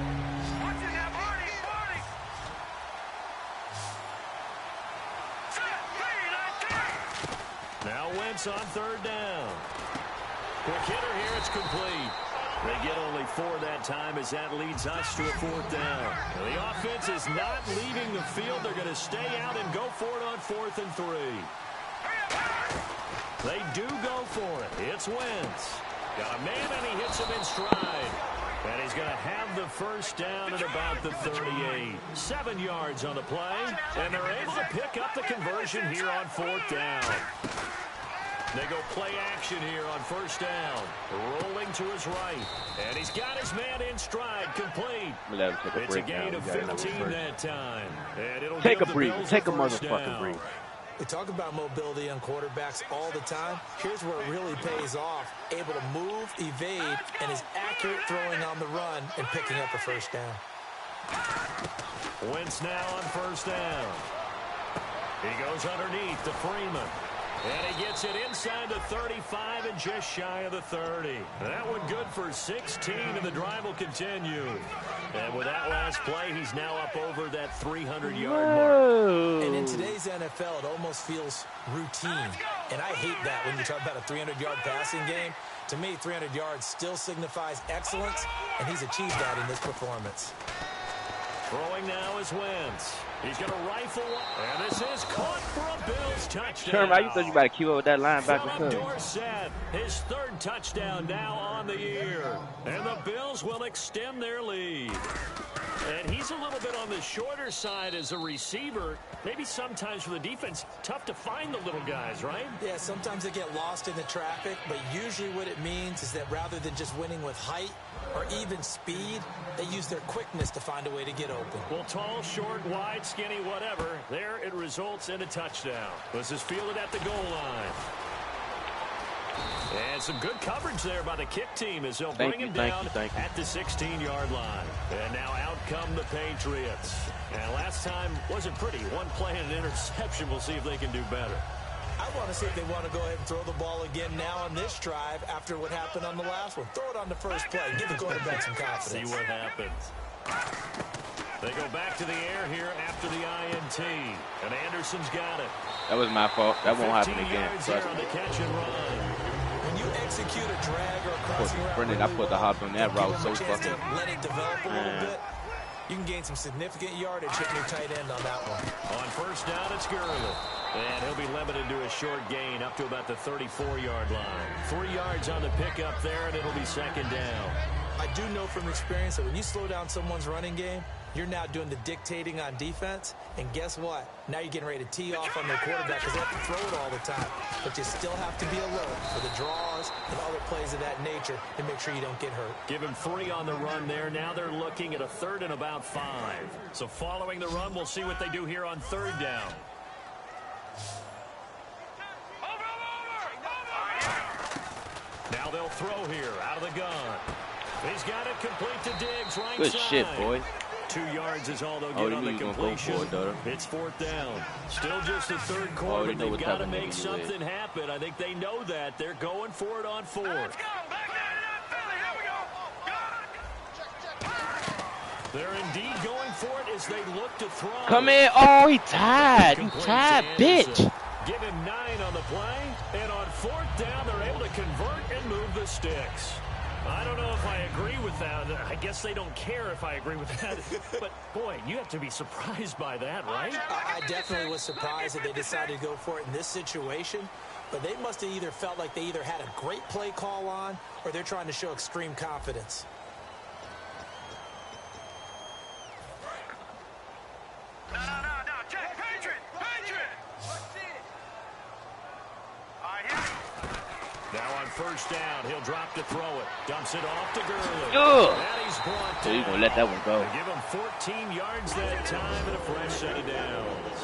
Now Wentz on 3rd down. Quick hitter here. It's complete. They get only 4 that time as that leads us to a 4th down. The offense is not leaving the field. They're going to stay out and go for it on 4th and 3. They do go for it. It's Wentz. Got a man, and he hits him in stride. And he's going to have the first down at about the 38. 7 yards on the play. And they're able to pick up the conversion here on 4th down. They go play action here on 1st down. Rolling to his right. And he's got his man in stride, complete. It's a gain of 15 that time. And it'll take a give breather. the Bills Take a the first motherfucking down. breather. We talk about mobility on quarterbacks all the time. Here's where it really pays off. Able to move, evade, and is accurate throwing on the run and picking up a first down. Wentz now on 1st down. He goes underneath to Freeman. And he gets it inside the 35 and just shy of the 30. That one good for 16, and the drive will continue. And with that last play, he's now up over that 300-yard mark. And in today's NFL, it almost feels routine. And I hate that when you talk about a 300-yard passing game. To me, 300 yards still signifies excellence, and he's achieved that in this performance. Throwing now is Wentz. He's going to rifle one, and this is caught for a Bills touchdown. Sherman, I thought you about to keep up with that linebacker. Philip Dorsett, his 3rd touchdown now on the year. And the Bills will extend their lead. And he's a little bit on the shorter side as a receiver. Maybe sometimes for the defense, tough to find the little guys, right? Yeah, sometimes they get lost in the traffic, but usually what it means is that rather than just winning with height or even speed, they use their quickness to find a way to get open. Well, tall, short, wide, skinny, whatever, there it results in a touchdown. This is fielded at the goal line. And some good coverage there by the kick team as they'll bring him down at the 16-yard line. And now out come the Patriots. And last time wasn't pretty. One play and an interception. We'll see if they can do better. I want to see if they want to go ahead and throw the ball again now on this drive after what happened on the last one. Throw it on the first play. Give the quarterback some confidence. See what happens. They go back to the air here after the INT. And Anderson's got it. That was my fault. That won't happen 15 again. yards here on the catch and run. When you execute a drag or a crossing route, Brendan, I put the hop on that route so fucking. Let it develop a little bit. You can gain some significant yardage hitting your tight end on that one. On 1st down, it's Gurley. And he'll be limited to a short gain up to about the 34-yard line. 3 yards on the pickup there, and it'll be 2nd down. I do know from experience that when you slow down someone's running game, you're now doing the dictating on defense. And guess what? Now you're getting ready to tee off on their quarterback because they have to throw it all the time. But you still have to be alert for the draws and other plays of that nature to make sure you don't get hurt. Give him 3 on the run there. Now they're looking at a 3rd and about 5. So following the run, we'll see what they do here on 3rd down. Now they'll throw here out of the gun. He's got it complete to Diggs right Good side. shit, boy. 2 yards is all they'll get on the completion. It's 4th down. Still just the 3rd quarter. They've got to make something happen. I think they know that. They're going for it on 4th. Let's go. Back there to that Philly. Here we go. They're indeed going for it as they look to throw. Come in. Oh, he tied. You tied, bitch. Give him 9 on the play. And on 4th down, they're able to convert and move the sticks. I don't know if I agree with that. I guess they don't care if I agree with that. But, boy, you have to be surprised by that, right? I definitely was surprised that they decided to go for it in this situation. But they must have either felt like they either had a great play call on or they're trying to show extreme confidence. No. Check. Patriot. All right, here. Now on 1st down, he'll drop to throw it. Dumps it off to Gurley. Ugh. And he's brought So down. you're going to let that one go. They give him 14 yards that time and a fresh set of downs.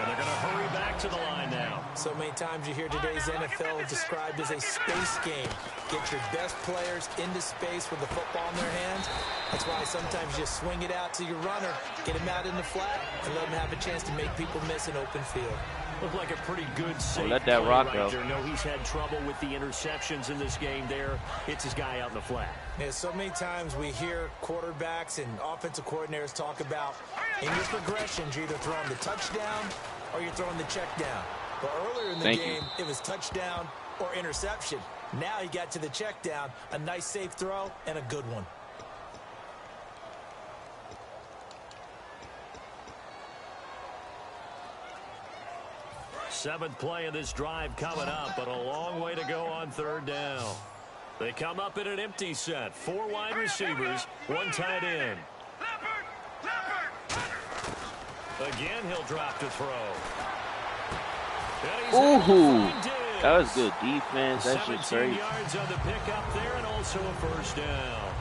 And they're going to hurry back to the line now. So many times you hear today's NFL described as a space game. Get your best players into space with the football in their hands. That's why sometimes you just swing it out to your runner, get him out in the flat, and let him have a chance to make people miss an open field. Looked like a pretty good safe let that play rock right go. there. No, he's had trouble with the interceptions in this game there. Hits his guy out in the flat. Yeah, so many times we hear quarterbacks and offensive coordinators talk about in your progressions, you're either throwing the touchdown or you're throwing the check down. But earlier in the game, it was touchdown or interception. Now he got to the check down. A nice safe throw and a good one. Seventh play of this drive coming up, but a long way to go on third down. They come up in an empty set. 4 wide receivers, 1 tight end. Again, he'll drop to throw. Ooh, that was good defense. That's just 17 crazy. yards on the pickup there, and also a first down.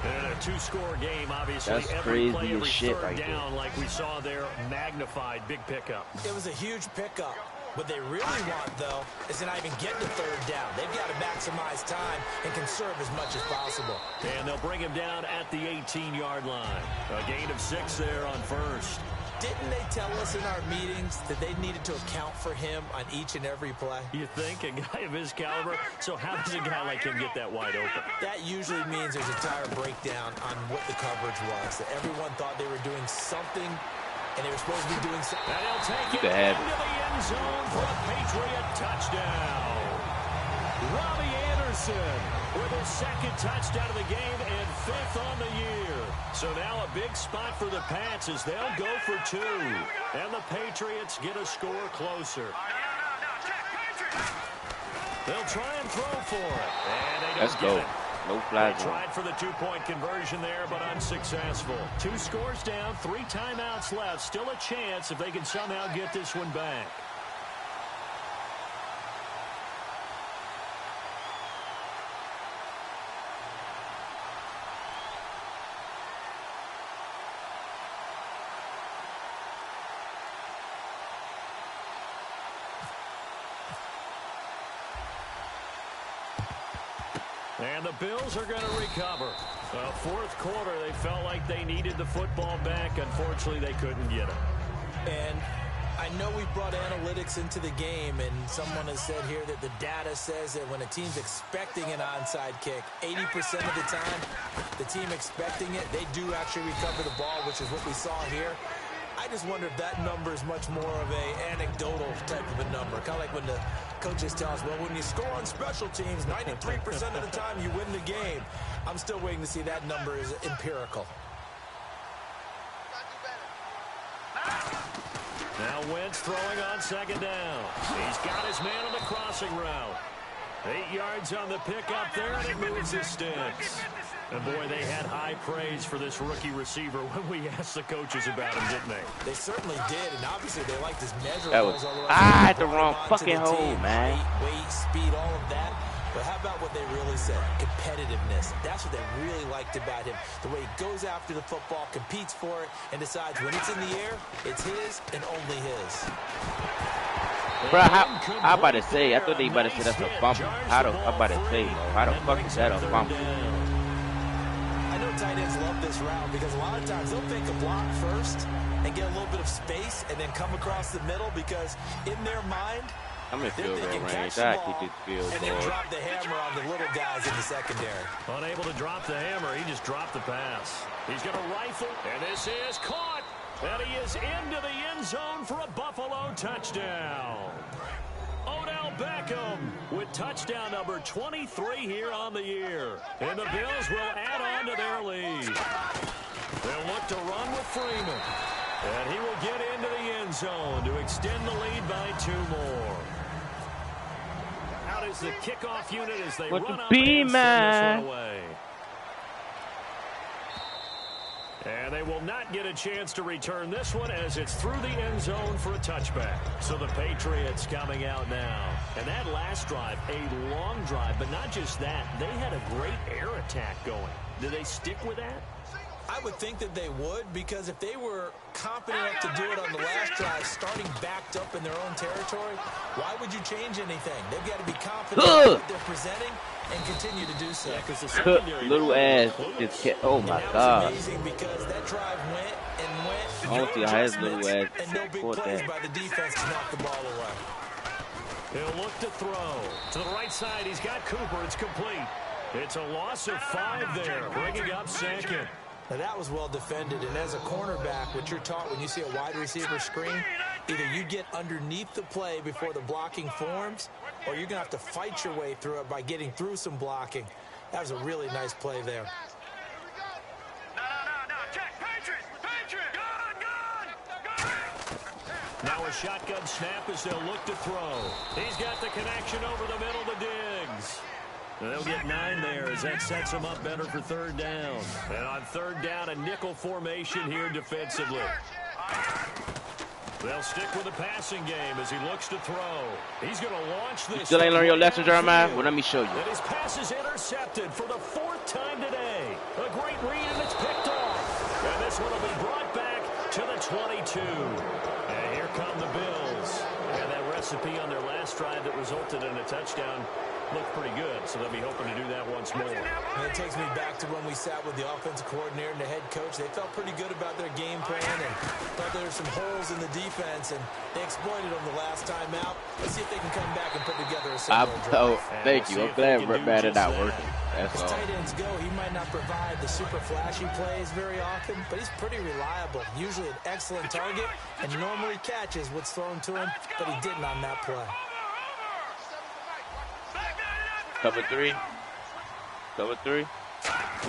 And a 2-score game, obviously. That's every crazy play, as every shit third right down, there. like we saw there, magnified, big pickup. It was a huge pickup. What they really want, though, is to not even get to third down. They've got to maximize time and conserve as much as possible. And they'll bring him down at the 18-yard line. A gain of 6 there on first. Didn't they tell us in our meetings that they needed to account for him on each and every play? You think? A guy of his caliber? So how does a guy like him get that wide open? That usually means there's a tire breakdown on what the coverage was. That everyone thought they were doing something, and they were supposed to be doing something. And he'll take You it can have into the end zone for a Patriot touchdown. Robbie Anderson with his 2nd touchdown of the game and 5th on the year. So now a big spot for the Pats as they'll go for 2. And the Patriots get a score closer. They'll try and throw for it. And they don't Let's go. get it. No flag They zone. tried for the 2-point conversion there, but unsuccessful. 2 scores down, 3 timeouts left. Still a chance if they can somehow get this one back. And the Bills are going to recover. Fourth quarter, they felt like they needed the football back. Unfortunately, they couldn't get it. And I know we brought analytics into the game, and someone has said here that the data says that when a team's expecting an onside kick, 80% of the time, the team expecting it, they do actually recover the ball, which is what we saw here. I just wonder if that number is much more of a anecdotal type of a number. Kind of like when the coaches tell us, well, when you score on special teams, 93% of the time you win the game. I'm still waiting to see that number is empirical. Now Wentz throwing on 2nd down. He's got his man on the crossing route. 8 yards on the pickup there, and it moves the sticks. And boy, they had high praise for this rookie receiver when we asked the coaches about him, didn't they? They certainly did, and obviously they liked his measurables. That was at the wrong fucking hole, man. Weight, speed, all of that. But how about what they really said? Competitiveness. That's what they really liked about him. The way he goes after the football, competes for it, and decides when it's in the air, it's his and only his. Bro, how about to say? I thought they about to say that's a fumble. How about to say, bro? How the fuck is that a fumble? I know tight ends love this route because a lot of times they'll pick a block first and get a little bit of space and then come across the middle because in their mind, I'm in field goal range. I I keep this field and then goal. drop the hammer on the little guys in the secondary. Unable to drop the hammer, he just dropped the pass. He's going to rifle, and this is caught. And he is into the end zone for a Buffalo touchdown. Odell Beckham with touchdown number 23 here on the year. And the Bills will add on to their lead. They'll look to run with Freeman. And he will get into the end zone to extend the lead by 2 more. Out is the kickoff unit as they What run the up B, and man? send this one away. And they will not get a chance to return this one as it's through the end zone for a touchback. So the Patriots coming out now. And that last drive, a long drive, but not just that. They had a great air attack going. Do they stick with that? I would think that they would because if they were confident enough to do it on the last drive, starting backed up in their own territory, why would you change anything? They've got to be confident in what they're presenting and continue to do so. Yeah, because the secondary Little ass just kept, oh my God. It's amazing because that drive went and went. I don't see how his little ass and no big caught plays that. by the defense to knock the ball away. He'll look to throw. To the right side, he's got Cooper. It's complete. It's a loss of 5 there, bringing up 2nd. Now that was well defended, and as a cornerback, what you're taught when you see a wide receiver screen, either you get underneath the play before the blocking forms, or you're going to have to fight your way through it by getting through some blocking. That was a really nice play there. Now a shotgun snap as they'll look to throw. He's got the connection over the middle to Diggs. They'll get 9 there as that sets them up better for third down. And on third down, a nickel formation here defensively. They'll stick with the passing game as he looks to throw. He's going to launch this. You still ain't learned your lesson, Jeremiah? Well, let me show you. And his pass is intercepted for the 4th time today. A great read, and it's picked off. And this one will be brought back to the 22. And here come the Bills. And that recipe on their last drive that resulted in a touchdown looked pretty good, so they'll be hoping to do that once more. And it takes me back to when we sat with the offensive coordinator and the head coach. They felt pretty good about their game plan and thought there were some holes in the defense, and they exploited them the last time out. Let's see if they can come back and put together a similar drive. Thank you. I'm glad it's not working. That's As all. tight ends go, he might not provide the super flashy plays very often, but he's pretty reliable. Usually an excellent target, and normally catches what's thrown to him, but he didn't on that play. Cover 3. Cover 3. You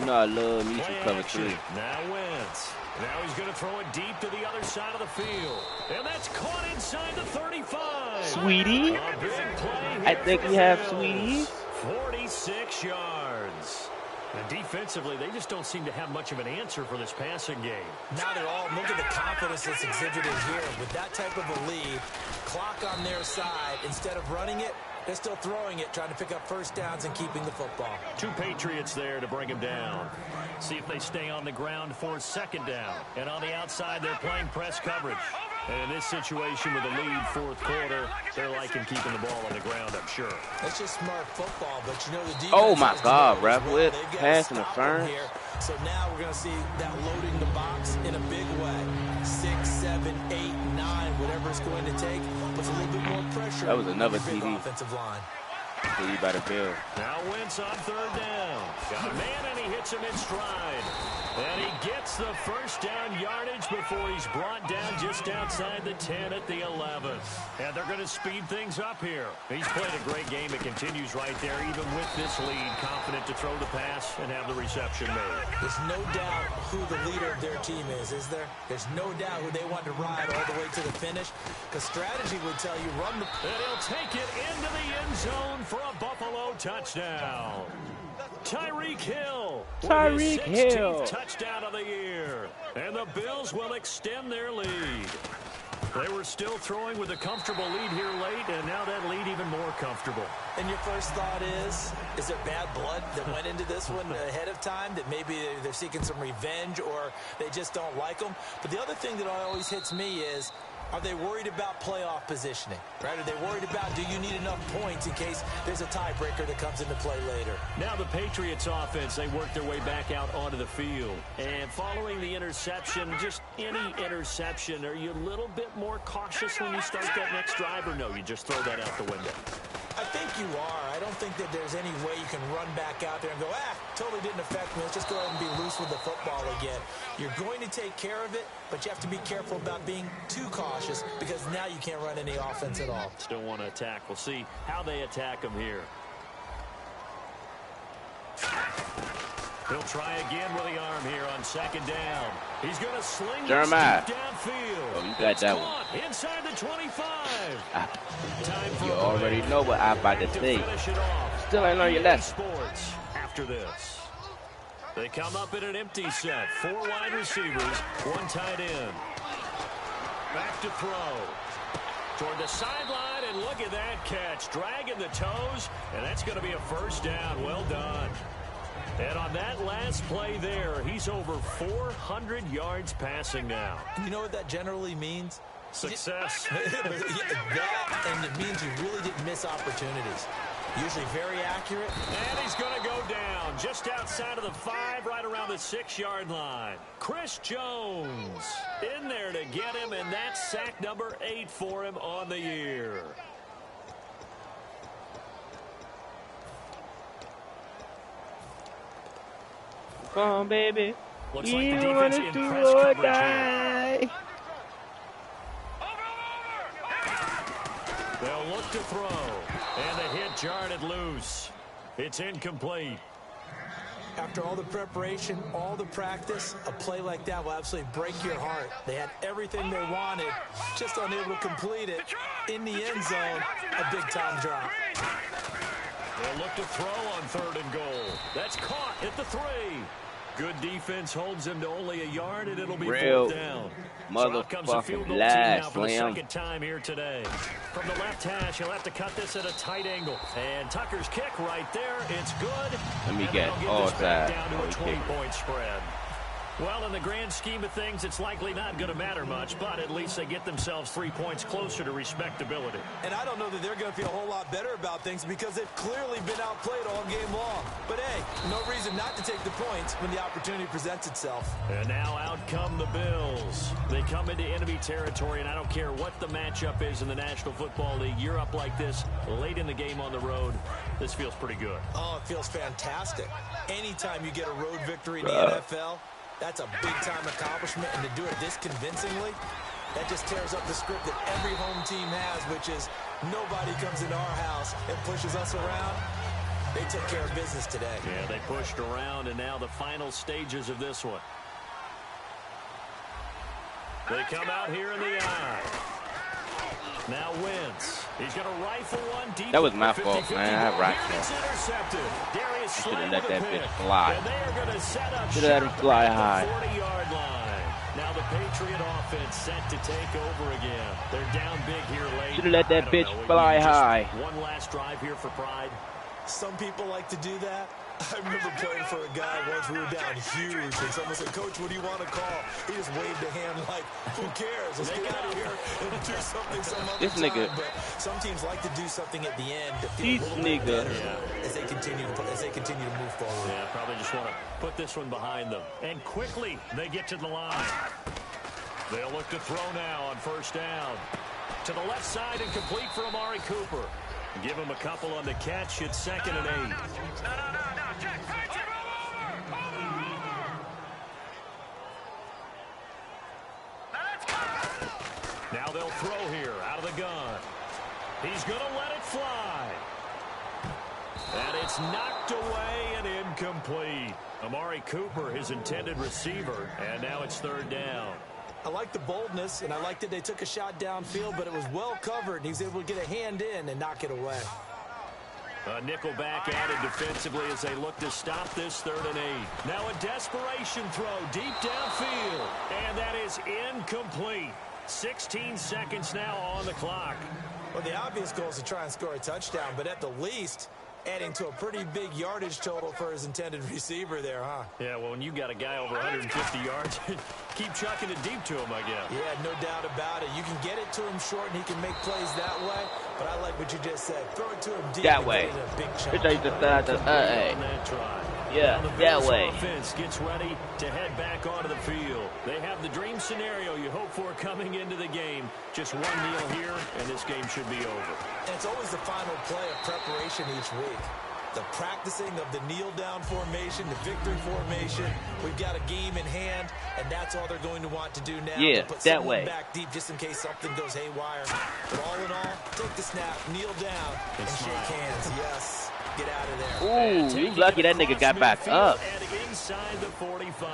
know I love me some cover 3. Now Wentz. Now he's going to throw it deep to the other side of the field. And that's caught inside the 35. Sweetie. A big play I here think for we the have Bills. Sweetie. 46 yards. And defensively, they just don't seem to have much of an answer for this passing game. Not at all. Look at the confidence that's exhibited here. With that type of a lead, clock on their side, instead of running it, they're still throwing it, trying to pick up first downs and keeping the football. 2 Patriots there to bring him down. See if they stay on the ground for second down. And on the outside, they're playing press coverage. And in this situation with the lead, 4th quarter, they're liking keeping the ball on the ground, I'm sure. It's just smart football, but you know the defense. Oh my has God, to know as Ref, well. with They've got to pass stop interference. them here. So now we're going to see that loading the box in a big way. 6, 7, 8, 9, whatever it's going to take, puts a little bit more pressure. That was another on the big TD. offensive line. TD by the Bills. Now Wentz on third down. Got a man, and he hits him in stride. And he gets the first down yardage before he's brought down just outside the 10 at the 11. And they're going to speed things up here. He's played a great game. It continues right there, even with this lead. Confident to throw the pass and have the reception made. There's no doubt who the leader of their team is there? There's no doubt who they want to ride all the way to the finish. Because strategy would tell you run the... And he'll take it into the end zone for a Buffalo touchdown. Tyreek Hill. Tyreek Hill. Touchdown of the year. And the Bills will extend their lead. They were still throwing with a comfortable lead here late, and now that lead even more comfortable. And your first thought is there bad blood that went into this one ahead of time, that maybe they're seeking some revenge or they just don't like them? But the other thing that always hits me is, are they worried about playoff positioning, right? Are they worried about, do you need enough points in case there's a tiebreaker that comes into play later? Now the Patriots offense, they work their way back out onto the field. And following the interception, just any interception, are you a little bit more cautious when you start that next drive, or no, you just throw that out the window? I think you are. I don't think that there's any way you can run back out there and go, totally didn't affect me. Let's just go ahead and be loose with the football again. You're going to take care of it, but you have to be careful about being too cautious because now you can't run any offense at all. Still want to attack. We'll see how they attack them here. He'll try again with the arm here on second down. He's going to sling Jeremiah. this deep downfield. Oh, you got that one. Inside the 25. You already know what I'm about to say. Still ain't learned your lesson. Sports after this. They come up in an empty set. 4 wide receivers, 1 tight end. Back to throw. Toward the sideline, and look at that catch. Dragging the toes, and that's going to be a first down. Well done. And on that last play there, he's over 400 yards passing now. And you know what that generally means? Success. That, and it means you really didn't miss opportunities. Usually very accurate. And he's going to go down just outside of the 5, right around the 6-yard line. Chris Jones in there to get him, and that's sack number 8 for him on the year. Come on, baby. Looks like the defense in press coverage here. They'll look to throw. And the hit jarred it loose. It's incomplete. After all the preparation, all the practice, a play like that will absolutely break your heart. They had everything they wanted, just unable to complete it. In the end zone, a big-time drop. They'll look to throw on 3rd and goal. That's caught at the 3. Good defense holds him to only a yard, and it'll be 4th down. Motherfucking last for the slam. second time here today. From the left hash, he'll have to cut this at a tight angle. And Tucker's kick right there. It's good. Let me get all that. Down to a 20-point spread. Well, in the grand scheme of things, it's likely not going to matter much, but at least they get themselves 3 points closer to respectability. And I don't know that they're going to feel a whole lot better about things because they've clearly been outplayed all game long. But, hey, no reason not to take the points when the opportunity presents itself. And now out come the Bills. They come into enemy territory, and I don't care what the matchup is in the National Football League. You're up like this late in the game on the road. This feels pretty good. Oh, it feels fantastic. Anytime you get a road victory in the NFL, that's a big-time accomplishment, and to do it this convincingly, that just tears up the script that every home team has, which is nobody comes into our house and pushes us around. They took care of business today. Yeah, they pushed around, and now the final stages of this one. They come out here in the eye. Now Wentz. He's going to rifle one deep. That was my fault, man. I have right there. I should have let that bitch fly. And they are going to set up should have let him fly high. 40-yard line. Now the Patriot offense set to take over again. They're down big here late. Should have let that bitch fly high. One last drive here for pride. Some people like to do that. I remember playing for a guy once. We were down huge, and someone said, "Coach, what do you want to call?" He just waved a hand like, "Who cares? Let's get out of here and do something some other this nigga. time." But some teams like to do something at the end to feel This a little bit better nigga. as they continue to move forward. Yeah, probably just want to put this one behind them. And quickly, they get to the line. They'll look to throw now on 1st down. To the left side and complete for Amari Cooper. Give him a couple on the catch. It's 2nd and 8. Now they'll throw here out of the gun. He's going to let it fly. And it's knocked away and incomplete. Amari Cooper, his intended receiver, and now it's 3rd down. I like the boldness, and I like that they took a shot downfield, but it was well covered, and he was able to get a hand in and knock it away. A nickel back added defensively as they look to stop this 3rd and 8. Now a desperation throw deep downfield, and that is incomplete. 16 seconds now on the clock. Well, the obvious goal is to try and score a touchdown, but at the least, adding to a pretty big yardage total for his intended receiver there, huh? Yeah, well, when you got a guy over 150 yards, keep chucking it deep to him, I guess. Yeah, no doubt about it. You can get it to him short, and he can make plays that way, but I like what you just said. Throw it to him deep. That way. Yeah, that way. Offense gets ready to head back onto the field. They have the dream scenario you hope for coming into the game. Just one kneel here, and this game should be over. And it's always the final play of preparation each week. The practicing of the kneel-down formation, the victory formation. We've got a game in hand, and that's all they're going to want to do now. Yeah, put that way. Back deep just in case something goes haywire. But all in all, take the snap, kneel down, and shake hands. Yes. Get out of there. Ooh, you lucky that nigga got back up. And inside the 45.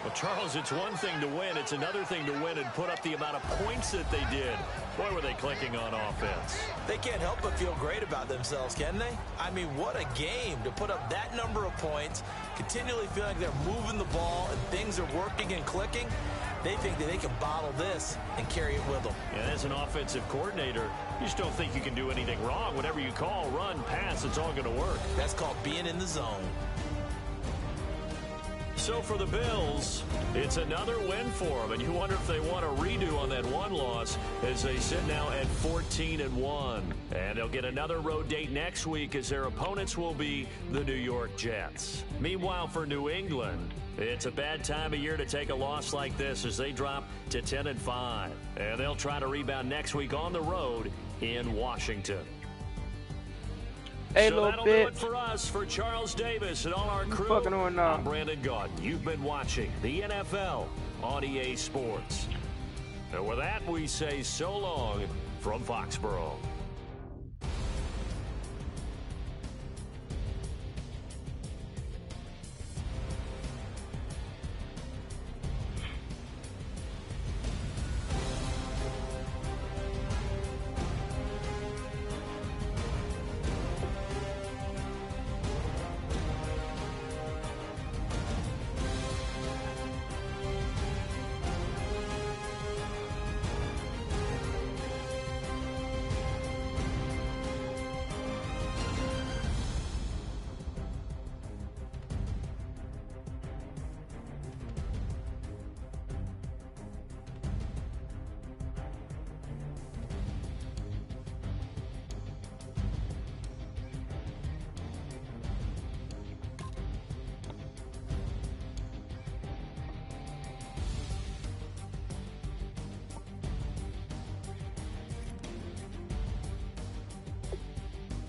Well, Charles, it's one thing to win. It's another thing to win and put up the amount of points that they did. Boy, were they clicking on offense. They can't help but feel great about themselves, can they? I mean, what a game to put up that number of points, continually feeling like they're moving the ball and things are working and clicking. They think that they can bottle this and carry it with them. And as an offensive coordinator, you just don't think you can do anything wrong. Whatever you call, run, pass, it's all going to work. That's called being in the zone. So for the Bills, it's another win for them, and you wonder if they want a redo on that one loss as they sit now at 14-1. And they'll get another road date next week as their opponents will be the New York Jets. Meanwhile, for New England, it's a bad time of year to take a loss like this as they drop to 10-5. And they'll try to rebound next week on the road in Washington. Hey, so little that'll bitch. do it for us, for Charles Davis and all our crew. Fucking on now. I'm Brandon Gaudin. You've been watching the NFL on EA Sports. And with that, we say so long from Foxborough.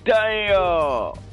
Damn.